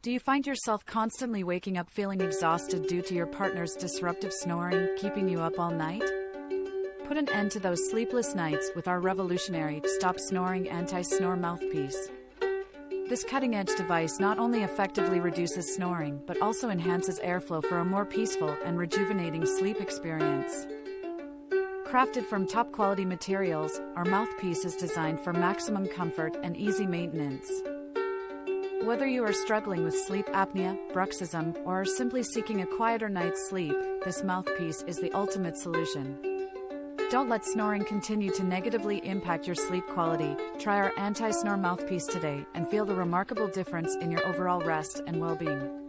Do you find yourself constantly waking up feeling exhausted due to your partner's disruptive snoring, keeping you up all night? Put an end to those sleepless nights with our revolutionary Stop Snoring Anti-Snore Mouthpiece. This cutting-edge device not only effectively reduces snoring, but also enhances airflow for a more peaceful and rejuvenating sleep experience. Crafted from top-quality materials, our mouthpiece is designed for maximum comfort and easy maintenance. Whether you are struggling with sleep apnea, bruxism, or are simply seeking a quieter night's sleep, this mouthpiece is the ultimate solution. Don't let snoring continue to negatively impact your sleep quality. Try our anti-snore mouthpiece today and feel the remarkable difference in your overall rest and well-being.